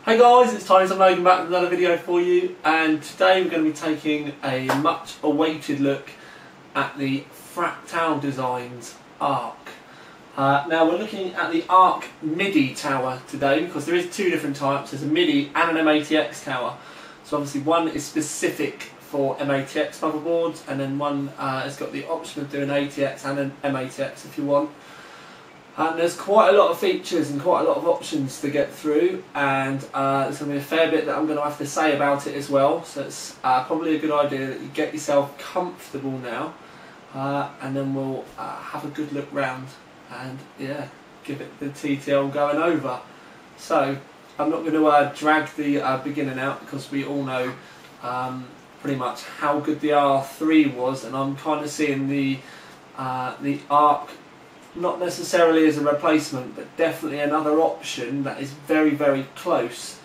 Hey guys, it's Tony. I'm welcome back with another video for you, and today we're going to be taking a much awaited look at the Fractal Designs Arc. Now we're looking at the Arc Midi tower today because there is two different types. There's a Midi and an M80X tower. So obviously one is specific for M80X motherboards, and then one has got the option of doing ATX and an M80X if you want. And there's quite a lot of features and quite a lot of options to get through, and there's going to be a fair bit that I'm going to have to say about it as well, so it's probably a good idea that you get yourself comfortable now, and then we'll have a good look round and yeah, give it the TTL going over. So I'm not going to drag the beginning out because we all know pretty much how good the R3 was, and I'm kind of seeing the Arc not necessarily as a replacement, but definitely another option that is very, very close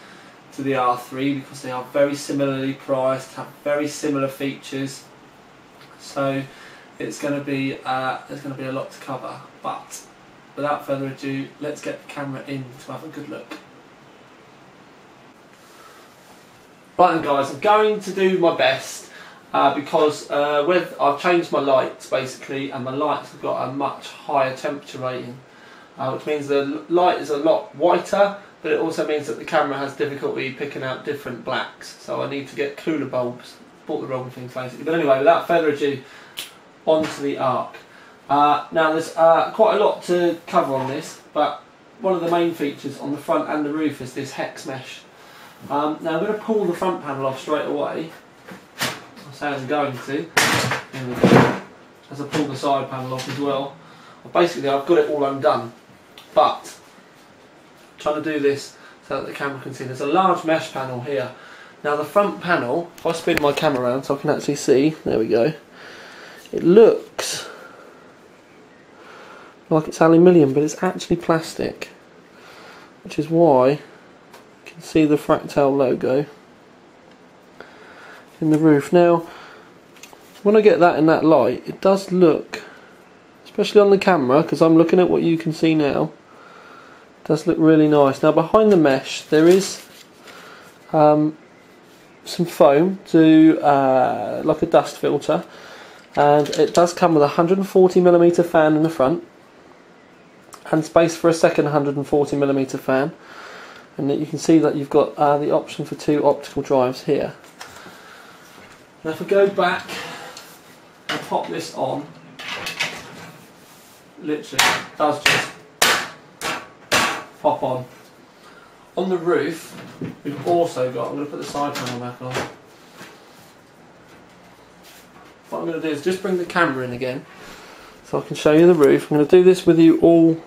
to the R3 because they are very similarly priced, have very similar features. So it's going to be there's going to be a lot to cover. But without further ado, let's get the camera in to have a good look. Right then, guys, I'm going to do my best. Because I've changed my lights basically, and my lights have got a much higher temperature rating, which means the light is a lot whiter, but it also means that the camera has difficulty picking out different blacks, so I need to get cooler bulbs. Bought the wrong thing basically, but anyway, without further ado, onto the Arc. Now there's quite a lot to cover on this, but one of the main features on the front and the roof is this hex mesh. Now I'm going to pull the front panel off straight away. As I'm going to, there we go, as I pull the side panel off as well. Basically I've got it all undone, but I'm trying to do this so that the camera can see. There's a large mesh panel here. Now the front panel, if I spin my camera around so I can actually see, there we go, it looks like it's aluminium, but it's actually plastic, which is why you can see the Fractal logo in the roof. Now when I get that in that light, it does look, especially on the camera, because I'm looking at what you can see now, it does look really nice. Now behind the mesh there is some foam to like a dust filter, and it does come with a 140mm fan in the front and space for a second 140mm fan, and you can see that you've got the option for two optical drives here. Now if we go back and pop this on, literally it does just pop on. On the roof we've also got, I'm going to put the side panel back on. What I'm going to do is just bring the camera in again so I can show you the roof. I'm going to do this with you all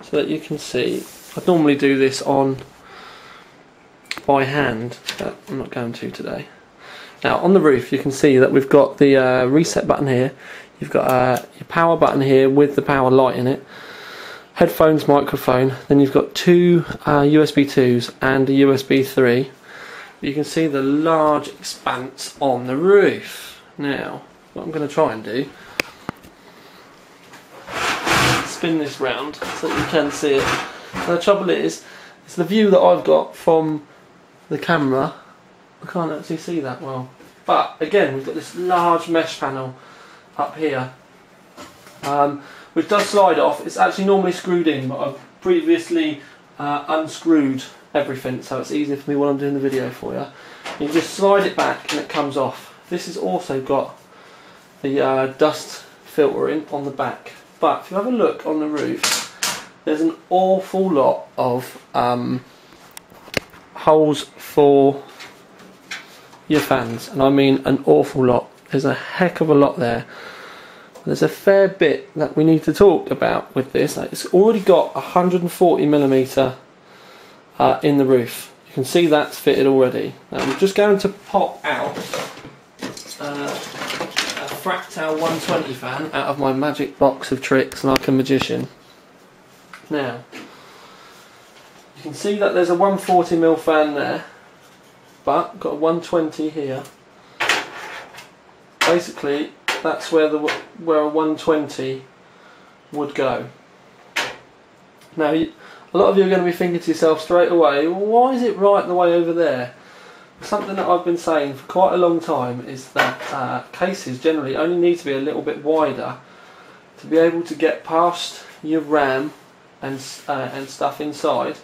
so that you can see. I'd normally do this on by hand, but I'm not going to today. Now on the roof you can see that we've got the reset button here, you've got your power button here with the power light in it, headphones, microphone, then you've got two USB 2s and a USB 3. You can see the large expanse on the roof. Now what I'm going to try and do, spin this round so that you can see it. Now, the trouble is, it's the view that I've got from the camera. I can't actually see that well, but again we've got this large mesh panel up here, which does slide off. It's actually normally screwed in, but I've previously unscrewed everything, so it's easier for me while I'm doing the video for you. You just slide it back and it comes off. This has also got the dust filtering on the back, but if you have a look on the roof, there's an awful lot of holes for your fans, and I mean an awful lot. There's a heck of a lot there. There's a fair bit that we need to talk about with this. It's already got 140mm in the roof. You can see that's fitted already. Now I'm just going to pop out a Fractal 120 fan out of my magic box of tricks like a magician. Now you can see that there's a 140mm fan there, but got a 120 here. Basically that's where a 120 would go. Now a A lot of you are going to be thinking to yourself straight away, well, why is it right the way over there? Something that I've been saying for quite a long time is that cases generally only need to be a little bit wider to be able to get past your RAM and stuff inside.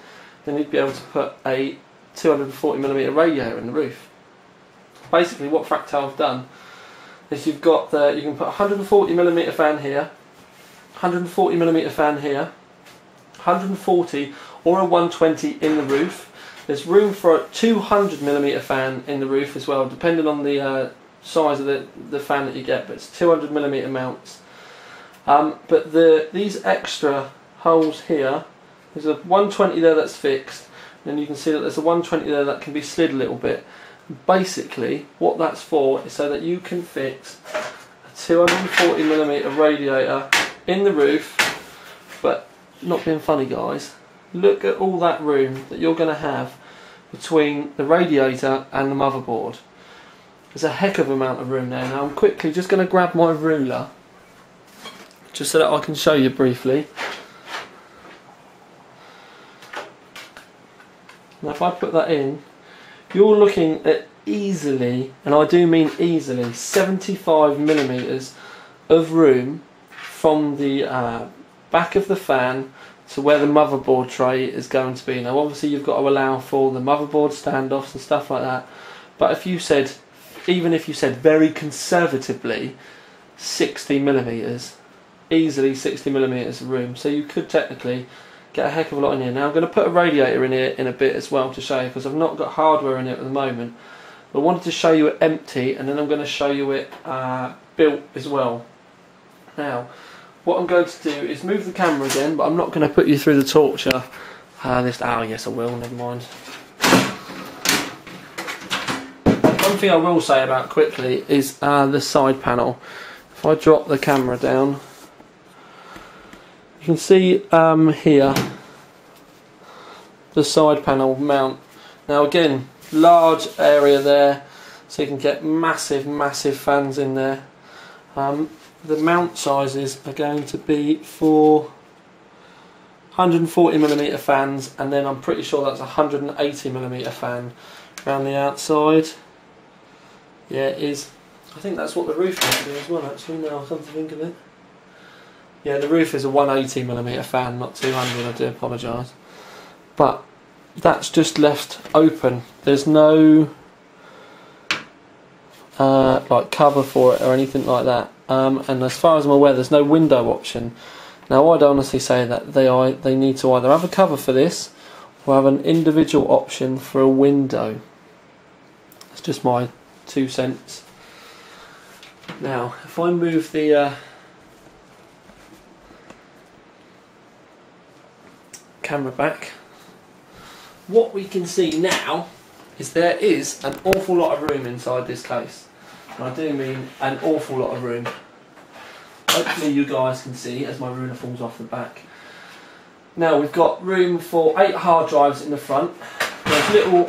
They need to be able to put a 240mm radiator in the roof. Basically what Fractal have done is you can put a 140mm fan here, 140mm fan here, 140 or a 120 in the roof. There's room for a 200mm fan in the roof as well, depending on the size of the fan that you get, but it's 200mm mounts. But these extra holes here, there's a 120 there that's fixed, and you can see that there's a 120 there that can be slid a little bit. Basically what that's for is so that you can fit a 240mm radiator in the roof. But not being funny guys, look at all that room that you're going to have between the radiator and the motherboard. There's a heck of an amount of room there. Now I'm quickly just going to grab my ruler just so that I can show you briefly. Now if I put that in, you're looking at easily, and I do mean easily, 75mm of room from the back of the fan to where the motherboard tray is going to be. Now obviously you've got to allow for the motherboard standoffs and stuff like that, but if you said, even if you said very conservatively 60mm, easily 60mm of room, so you could technically get a heck of a lot in here. Now I'm going to put a radiator in here in a bit as well to show you, because I've not got hardware in it at the moment, but I wanted to show you it empty and then I'm going to show you it built as well. Now what I'm going to do is move the camera again, but I'm not going to put you through the torture. Yes I will, never mind. One thing I will say about quickly is the side panel. If I drop the camera down, you can see here the side panel mount. Now again, large area there, so you can get massive fans in there. The mount sizes are going to be for 140mm fans, and then I'm pretty sure that's a 180mm fan around the outside. Yeah, it is. I think that's what the roof might be as well, actually, now I come to think of it. Yeah, the roof is a 180mm fan, not 200, I do apologise. But that's just left open. There's no like cover for it or anything like that. And as far as I'm aware, there's no window option. Now I'd honestly say that they need to either have a cover for this or have an individual option for a window. That's just my 2 cents. Now if I move the camera back, what we can see now is there is an awful lot of room inside this case, and I do mean an awful lot of room. Hopefully you guys can see as my ruler falls off the back. Now we've got room for 8 hard drives in the front. There's little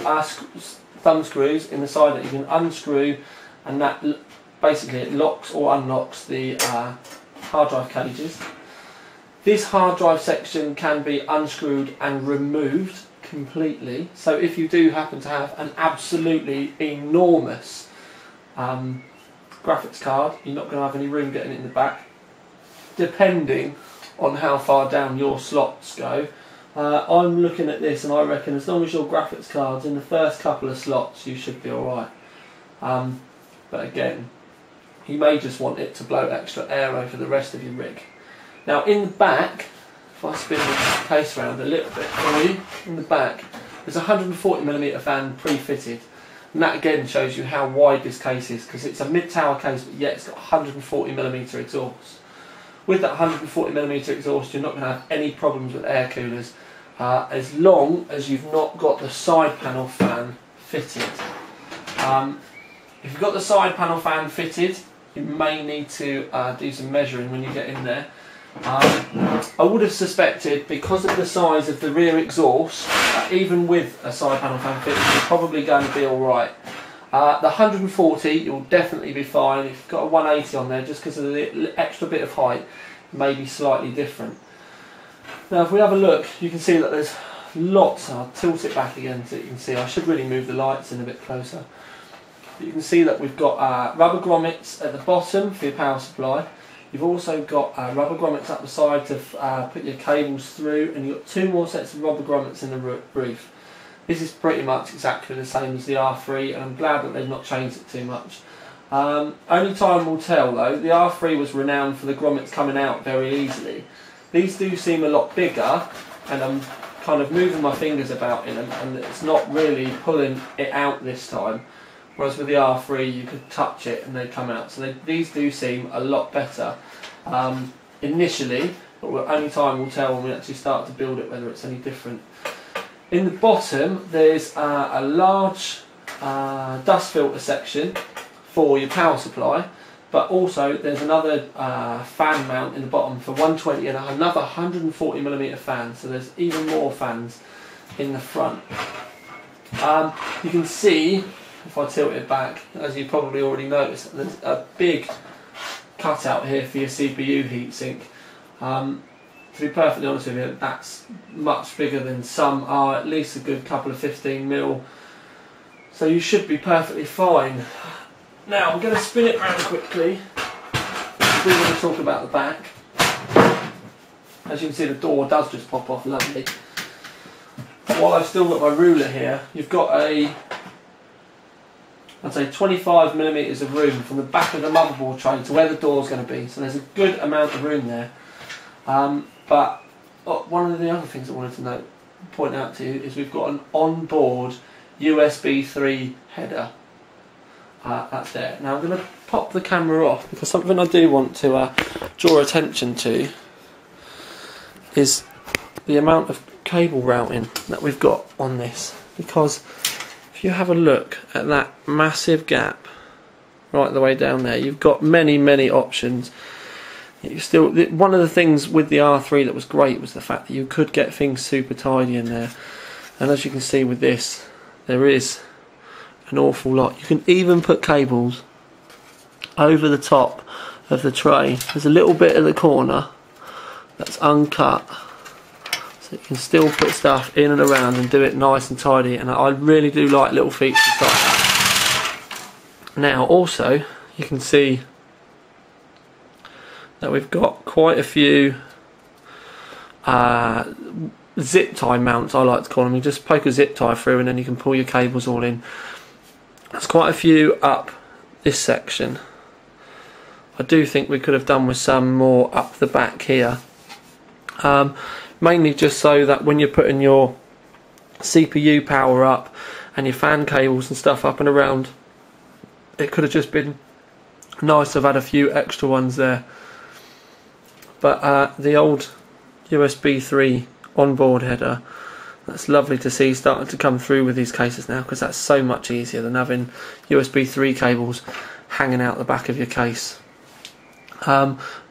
thumb screws in the side that you can unscrew, and that basically it locks or unlocks the hard drive cages. This hard drive section can be unscrewed and removed completely, so if you do happen to have an absolutely enormous graphics card, you're not going to have any room getting it in the back, depending on how far down your slots go. I'm looking at this and I reckon as long as your graphics card's in the first couple of slots, you should be alright. But again, you may just want it to blow extra air over the rest of your rig. Now in the back, if I spin the case around a little bit for you, in the back there's a 140mm fan pre-fitted, and that again shows you how wide this case is, because it's a mid-tower case but yet it's got 140mm exhaust. With that 140mm exhaust you're not going to have any problems with air coolers as long as you've not got the side panel fan fitted. If you've got the side panel fan fitted, you may need to do some measuring when you get in there. I would have suspected, because of the size of the rear exhaust, even with a side panel fan fitted, you're probably going to be alright. The 140 you'll definitely be fine. If you've got a 180 on there, just because of the extra bit of height, it may be slightly different. Now if we have a look, you can see that there's lots. I'll tilt it back again so you can see. I should really move the lights in a bit closer. But you can see that we've got rubber grommets at the bottom for your power supply. You've also got rubber grommets up the side to put your cables through, and you've got 2 more sets of rubber grommets in the roof. This is pretty much exactly the same as the R3, and I'm glad that they've not changed it too much. Only time will tell though. The R3 was renowned for the grommets coming out very easily. These do seem a lot bigger, and I'm kind of moving my fingers about in them, and it's not really pulling it out this time. Whereas with the R3 you could touch it and they come out. So these do seem a lot better initially, but only time will tell when we actually start to build it whether it's any different. In the bottom there's a large dust filter section for your power supply, but also there's another fan mount in the bottom for 120 and another 140mm fan, so there's even more fans in the front. You can see, if I tilt it back, as you probably already noticed, there's a big cutout here for your CPU heatsink. To be perfectly honest with you, that's much bigger than some are, at least a good couple of 15mm, so you should be perfectly fine. Now I'm going to spin it around quickly. We're going to talk about the back. As you can see, the door does just pop off lovely. While I've still got my ruler here, you've got I'd say 25mm of room from the back of the motherboard tray to where the door's going to be, so there's a good amount of room there. But one of the other things I wanted to point out to you is we've got an onboard USB 3 header. That's there. Now I'm going to pop the camera off because something I do want to draw attention to is the amount of cable routing that we've got on this, because if you have a look at that massive gap right the way down there, you've got many options. One of the things with the R3 that was great was the fact that you could get things super tidy in there, and as you can see with this, there is an awful lot. You can even put cables over the top of the tray. There's a little bit at the corner that's uncut, so you can still put stuff in and around and do it nice and tidy, and I really do like little features like that. Now also you can see that we've got quite a few zip tie mounts, I like to call them. You just poke a zip tie through and then you can pull your cables all in. There's quite a few up this section. I do think we could have done with some more up the back here. Mainly just so that when you're putting your CPU power up and your fan cables and stuff up and around, it could have just been nice to have had a few extra ones there. But the old USB 3 onboard header, that's lovely to see starting to come through with these cases now, because that's so much easier than having USB 3 cables hanging out the back of your case.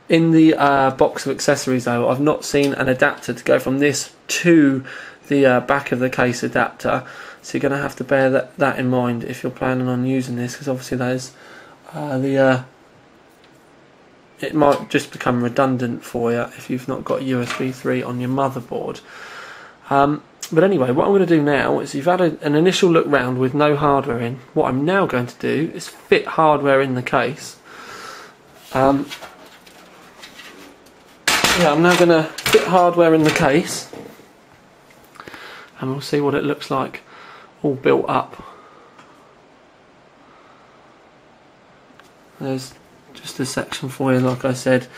In the box of accessories though, I've not seen an adapter to go from this to the back of the case adapter, so you're going to have to bear that in mind if you're planning on using this, because obviously there's it might just become redundant for you if you've not got USB 3 on your motherboard. But anyway, what I'm going to do now is, you've had an initial look round with no hardware in. What I'm now going to do is fit hardware in the case. I'm now going to fit hardware in the case, and we'll see what it looks like all built up. There's just a section for you, like I said,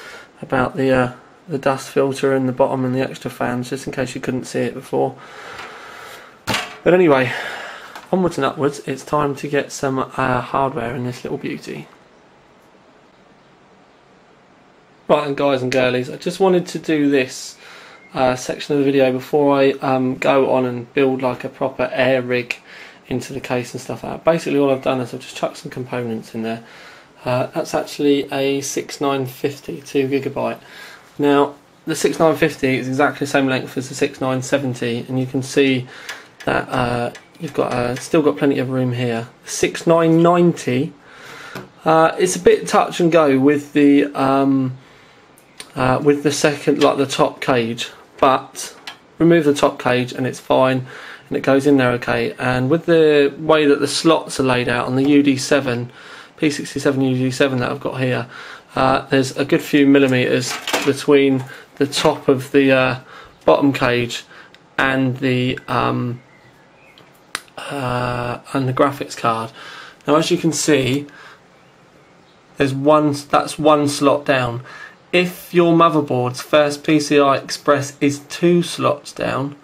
about the dust filter in the bottom and the extra fans, just in case you couldn't see it before. But anyway, onwards and upwards, it's time to get some hardware in this little beauty. Right, and guys and girlies, I just wanted to do this section of the video before I go on and build like a proper air rig into the case and stuff like that. Basically all I've done is I've just chucked some components in there. That's actually a 6950 2GB. Now the 6950 is exactly the same length as the 6970, and you can see that you've got still got plenty of room here. The 6990 it's a bit touch and go with the second, like the top cage, but remove the top cage and it's fine, and it goes in there okay. And with the way that the slots are laid out on the UD7 P67 UD7 that I've got here, there's a good few millimeters between the top of the bottom cage and the graphics card. Now, as you can see, that's one slot down. If your motherboard's first PCI Express is 2 slots down,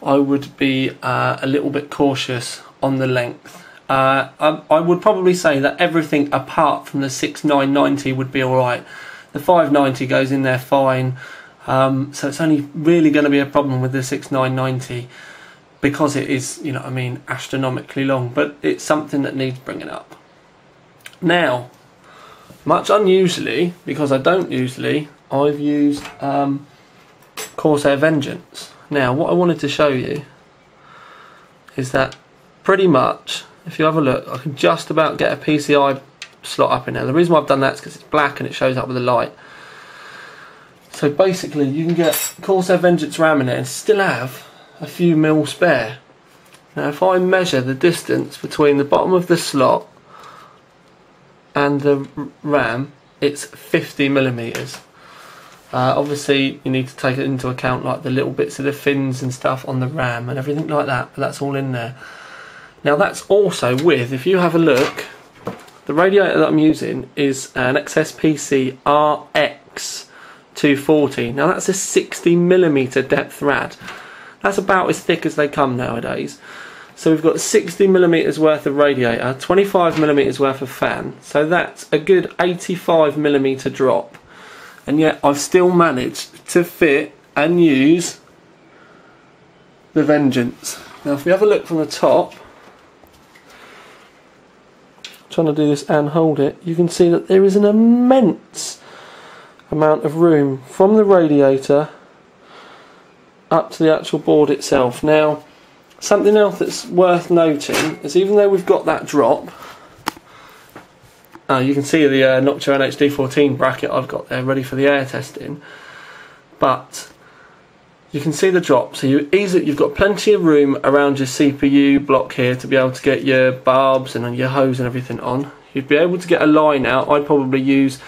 I would be a little bit cautious on the length. I would probably say that everything apart from the 6990 would be alright. The 590 goes in there fine, so it's only really going to be a problem with the 6990 because it is, you know what I mean, astronomically long, but it's something that needs bringing up. Now, much unusually, because I don't usually, I've used Corsair Vengeance. Now, what I wanted to show you is that pretty much, if you have a look, I can just about get a PCI slot up in there. The reason why I've done that is because it's black and it shows up with the light. So basically, you can get Corsair Vengeance RAM in there and still have a few mil spare. Now, if I measure the distance between the bottom of the slot and the RAM, it's 50 millimeters. Obviously, you need to take it into account, like the little bits of the fins and stuff on the RAM and everything like that, but that's all in there. Now, that's also with, if you have a look, the radiator that I'm using is an XSPC RX 240. Now, that's a 60 millimeter depth rad. That's about as thick as they come nowadays. So we've got 60 millimeters worth of radiator, 25 millimeters worth of fan. So that's a good 85 millimeter drop. And yet I've still managed to fit and use the Vengeance. Now, if we have a look from the top, trying to do this and hold it, you can see that there is an immense amount of room from the radiator up to the actual board itself. Now, something else that's worth noting is, even though we've got that drop, you can see the Noctua NHD14 bracket I've got there ready for the air testing, but you can see the drop, so you've got plenty of room around your CPU block here to be able to get your barbs and your hose and everything on. You'd be able to get a line out. I'd probably use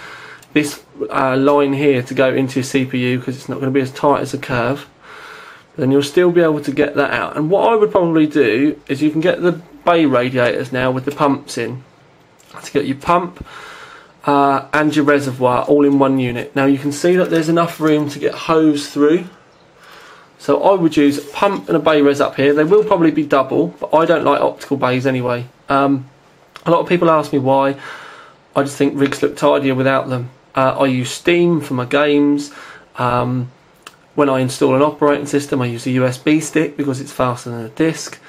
this line here to go into your CPU because it's not going to be as tight as a curve. Then you'll still be able to get that out. And what I would probably do is, you can get the bay radiators now with the pumps in, to get your pump and your reservoir all in one unit. Now, you can see that there's enough room to get hose through, so I would use a pump and a bay res up here. They will probably be double, but I don't like optical bays anyway. A lot of people ask me why. I just think rigs look tidier without them. I use Steam for my games. When I install an operating system, I use a USB stick because it's faster than a disc.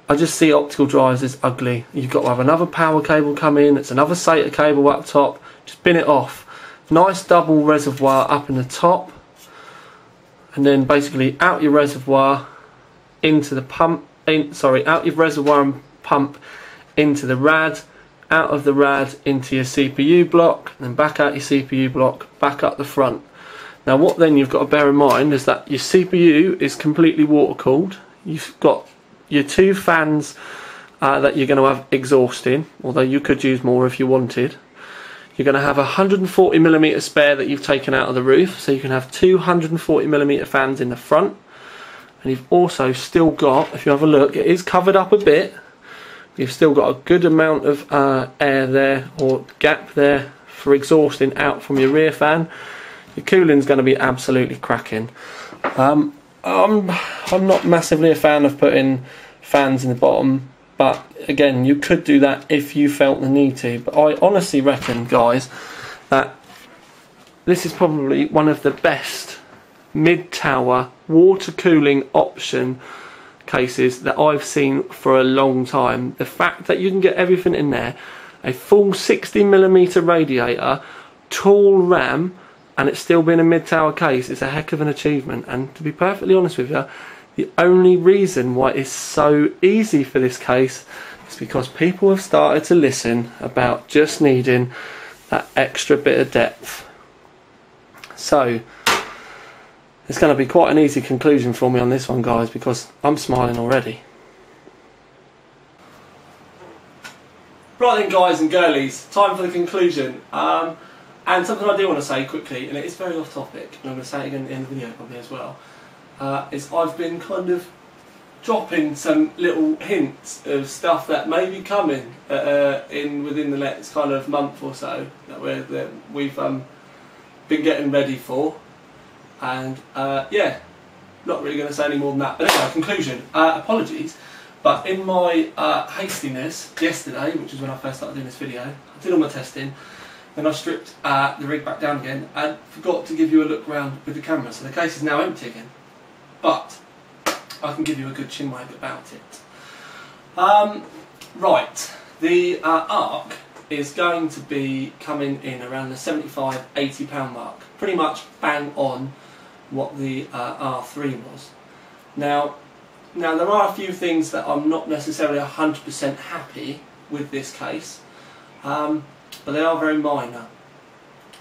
I just see optical drives as ugly. You've got to have another power cable come in, it's another SATA cable up top, just bin it off. Nice double reservoir up in the top, and then basically out your reservoir into the pump, out your reservoir and pump into the rad, out of the rad into your CPU block, and then back out your CPU block, back up the front. Now, what then you've got to bear in mind is that your CPU is completely water cooled. You've got your 2 fans that you're going to have exhausting, although you could use more if you wanted. You're going to have a 140 millimeter spare that you've taken out of the roof, so you can have 240 millimeter fans in the front. And you've also still got, if you have a look, it is covered up a bit. You've still got a good amount of air there, or gap there, for exhausting out from your rear fan. Your cooling's going to be absolutely cracking. I'm not massively a fan of putting fans in the bottom, but again, you could do that if you felt the need to. But I honestly reckon, guys, that this is probably one of the best mid-tower water cooling option cases that I've seen for a long time. The fact that you can get everything in there, a full 60 millimeter radiator, tall RAM, and it's still been a mid-tower case, it's a heck of an achievement. And to be perfectly honest with you, the only reason why it's so easy for this case is because people have started to listen about just needing that extra bit of depth. So It's going to be quite an easy conclusion for me on this one, guys, because I'm smiling already. Right then, guys and girlies, time for the conclusion. And something I do want to say quickly, and it is very off topic, and I'm going to say it again at the end of the video probably as well, is I've been kind of dropping some little hints of stuff that may be coming within the next kind of month or so that we've been getting ready for. And yeah, not really going to say any more than that. But anyway, conclusion. Apologies, but in my hastiness yesterday, which is when I first started doing this video, I did all my testing, then I stripped the rig back down again and forgot to give you a look round with the camera. So the case is now empty again, but I can give you a good chinwag about it. Right, the Arc is going to be coming in around the £75–80 mark, pretty much bang on what the R3 was. Now there are a few things that I'm not necessarily 100% happy with this case, but they are very minor.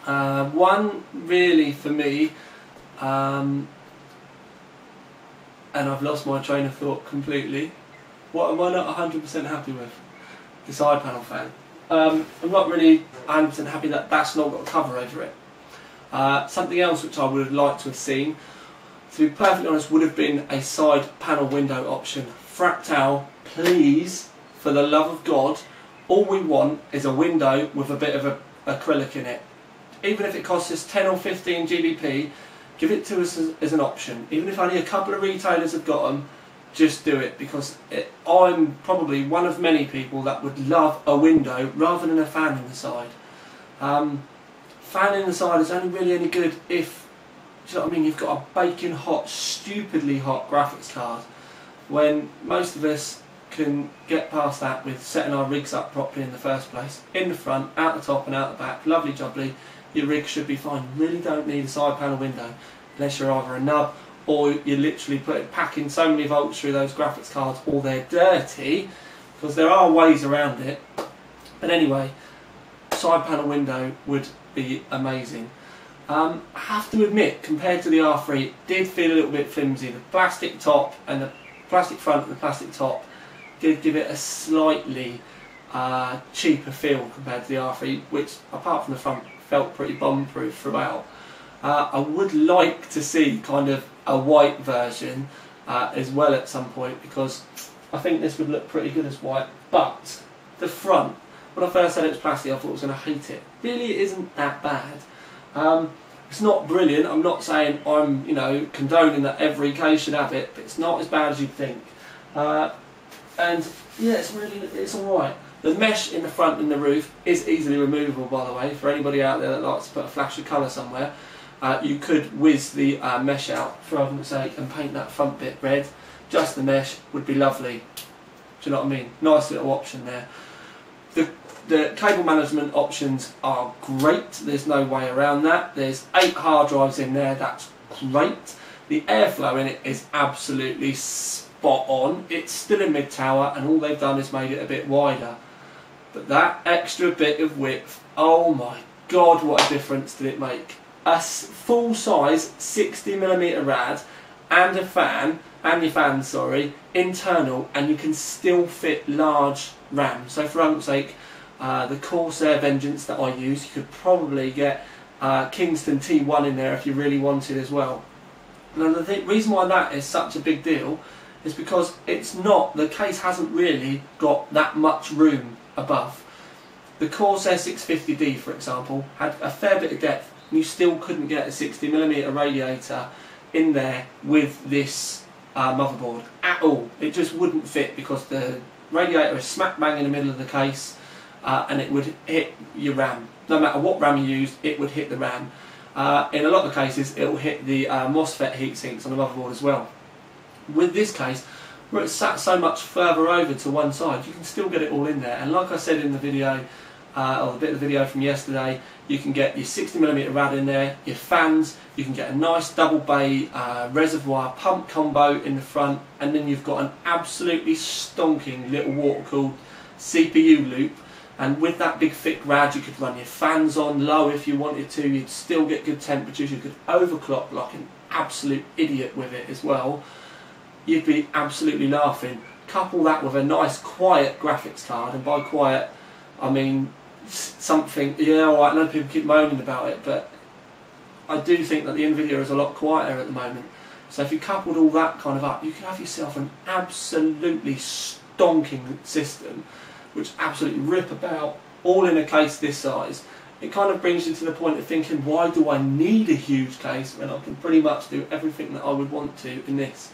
One really for me, and I've lost my train of thought completely. What am I not 100% happy with? The side panel fan. I'm not really 100% happy that that's not got a cover over it. Something else which I would have liked to have seen, to be perfectly honest, would have been a side panel window option. Fractal, please, for the love of God, all we want is a window with a bit of acrylic in it. Even if it costs us 10 or 15 GBP, give it to us as an option. Even if only a couple of retailers have got them, just do it, because I'm probably one of many people that would love a window rather than a fan in the side. Fan in the side is only really any good if, do you know what I mean, you've got a baking hot, stupidly hot graphics card, when most of us can get past that with setting our rigs up properly in the first place. In the front, out the top and out the back, lovely jubbly, your rig should be fine. You really don't need a side panel window unless you're either a nub or you're literally packing so many volts through those graphics cards, or they're dirty, because there are ways around it. But anyway, side panel window would be amazing. I have to admit, compared to the R3, it did feel a little bit flimsy. The plastic top and the plastic front and the plastic top did give it a slightly cheaper feel compared to the R3, which apart from the front felt pretty bomb-proof throughout. I would like to see kind of a white version as well at some point, because I think this would look pretty good as white. But the front, when I first said it was plastic, I thought I was going to hate it. Really, it isn't that bad. It's not brilliant. I'm not saying I'm, condoning that every case should have it, but it's not as bad as you'd think. And yeah, it's all right. The mesh in the front and the roof is easily removable, by the way. For anybody out there that likes to put a flash of colour somewhere, you could whiz the mesh out, for argument's sake, and paint that front bit red. Just the mesh would be lovely. Do you know what I mean? Nice little option there. The cable management options are great. There's no way around that. There's 8 hard drives in there. That's great. The airflow in it is absolutely spot on. It's still in mid-tower, and all they've done is made it a bit wider. But that extra bit of width, oh my God, what a difference did it make. A full-size 60mm rad and a fan, internal, and you can still fit large RAM. So for argument's sake, the Corsair Vengeance that I use, you could probably get Kingston T1 in there if you really wanted as well. Now the reason why that is such a big deal is because the case hasn't really got that much room above. The Corsair 650D, for example, had a fair bit of depth, and you still couldn't get a 60mm radiator in there with this motherboard at all. It just wouldn't fit, because the radiator is smack bang in the middle of the case, and it would hit your RAM. No matter what RAM you used, it would hit the RAM. In a lot of cases, it will hit the MOSFET heatsinks on the motherboard as well. With this case, where it's sat so much further over to one side, you can still get it all in there. And like I said in the video, or the bit of the video from yesterday, you can get your 60mm rad in there, your fans, you can get a nice double bay reservoir pump combo in the front, and then you've got an absolutely stonking little water-cooled CPU loop And with that big thick rad, you could run your fans on low if you wanted to. You'd still get good temperatures. You could overclock like an absolute idiot with it as well. You'd be absolutely laughing. Couple that with a nice quiet graphics card, and by quiet I mean something, I know people keep moaning about it, but I do think that the Nvidia is a lot quieter at the moment. So if you coupled all that kind of up, you could have yourself an absolutely stonking system which absolutely rip about, all in a case this size. It kind of brings you to the point of thinking, why do I need a huge case when I can pretty much do everything that I would want to in this?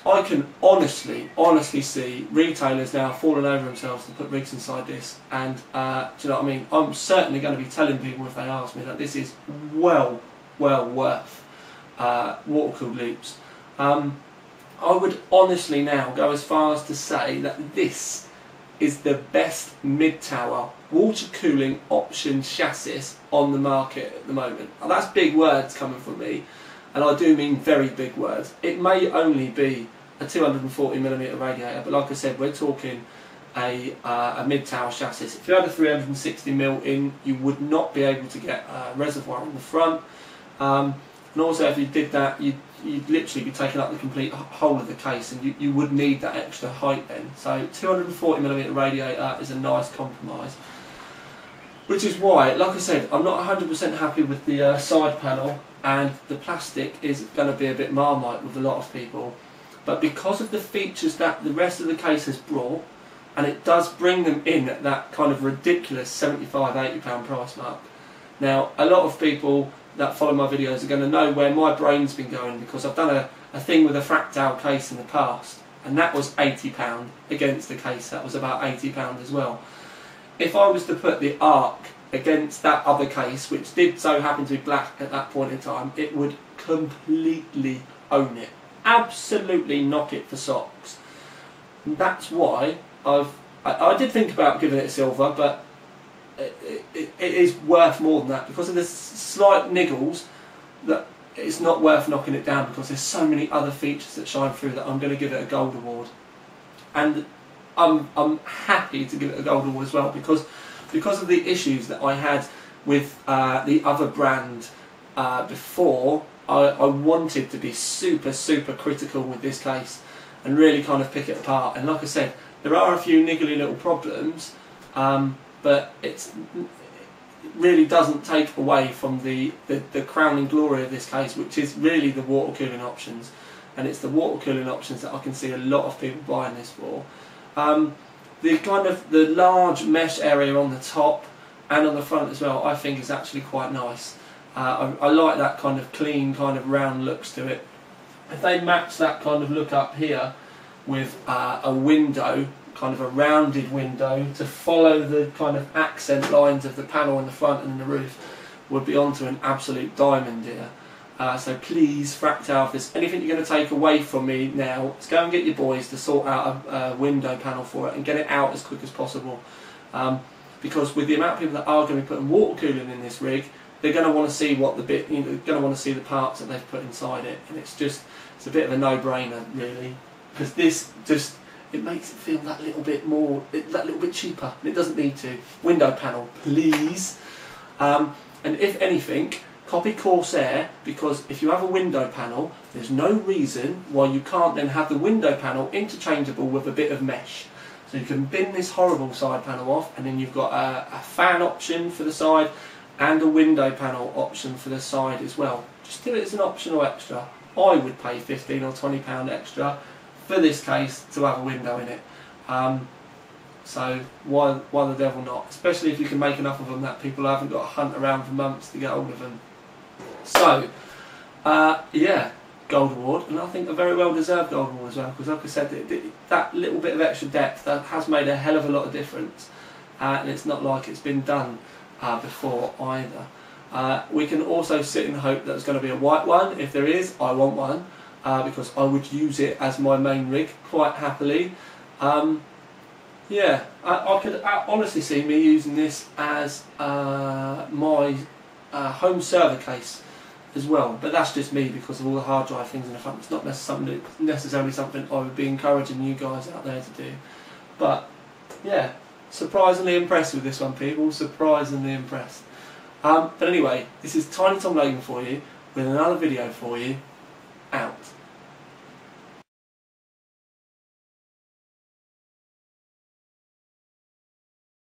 I can honestly see retailers now falling over themselves to put rigs inside this, and do you know what I mean? I'm certainly going to be telling people if they ask me that this is well worth water-cooled loops. I would honestly now go as far as to say that this is the best mid-tower water cooling option chassis on the market at the moment. Now, that's big words coming from me, and I do mean very big words. It may only be a 240mm radiator, but like I said, we're talking a mid-tower chassis. If you had a 360mm in, you would not be able to get a reservoir in the front, and also if you did that, you'd literally be taking up the complete whole of the case, and you would need that extra height then. So 240mm radiator is a nice compromise, which is why, like I said, I'm not 100% happy with the side panel, and the plastic is going to be a bit Marmite with a lot of people. But because of the features that the rest of the case has brought, and it does bring them in at that kind of ridiculous £75–80 price mark. Now, a lot of people that follow my videos are going to know where my brain's been going, because I've done a thing with a Fractal case in the past, and that was £80 against the case that was about £80 as well. If I was to put the Arc against that other case, which did so happen to be black at that point in time, it would completely own it. Absolutely knock it for socks. And that's why I did think about giving it silver, but it is worth more than that, because of the slight niggles. That it's not worth knocking it down, because there's so many other features that shine through that I'm going to give it a gold award, and I'm happy to give it a gold award as well, because of the issues that I had with the other brand before. I wanted to be super critical with this case and really kind of pick it apart, and like I said, there are a few niggly little problems, but it really doesn't take away from the crowning glory of this case, which is really the water cooling options, and it's the water cooling options that I can see a lot of people buying this for. The large mesh area on the top and on the front as well, I think is actually quite nice. I like that kind of clean, kind of round looks to it. If they match that kind of look up here with a window, kind of a rounded window, to follow the kind of accent lines of the panel in the front and in the roof, would be onto an absolute diamond here. So please, Fractal, if there's anything you're going to take away from me now, let's go and get your boys to sort out a window panel for it and get it out as quick as possible. Because with the amount of people that are going to be putting water cooling in this rig, they're going to want to see what they're going to want to see the parts that they've put inside it, and it's a bit of a no-brainer really, because this just, it makes it feel that little bit more, that little bit cheaper, and it doesn't need to. Window panel, please. And if anything, copy Corsair, because if you have a window panel, there's no reason why you can't then have the window panel interchangeable with a bit of mesh. So you can bin this horrible side panel off, and then you've got a fan option for the side and a window panel option for the side as well. Just do it as an optional extra. I would pay £15 or £20 extra for this case to have a window in it. So why the devil not? Especially if you can make enough of them that people haven't got to hunt around for months to get hold of them. So yeah, gold award, and I think a very well deserved gold award as well, because like I said, that little bit of extra depth, that has made a hell of a lot of difference, and it's not like it's been done before either. We can also sit in hope that there's going to be a white one. If there is, I want one, because I would use it as my main rig quite happily. Yeah, I could honestly see me using this as my home server case as well, but that's just me because of all the hard drive things in the front. It's not necessarily something I would be encouraging you guys out there to do. But yeah, Surprisingly impressed with this one, people, surprisingly impressed. But anyway, this is Tiny Tom Logan for you, with another video for you.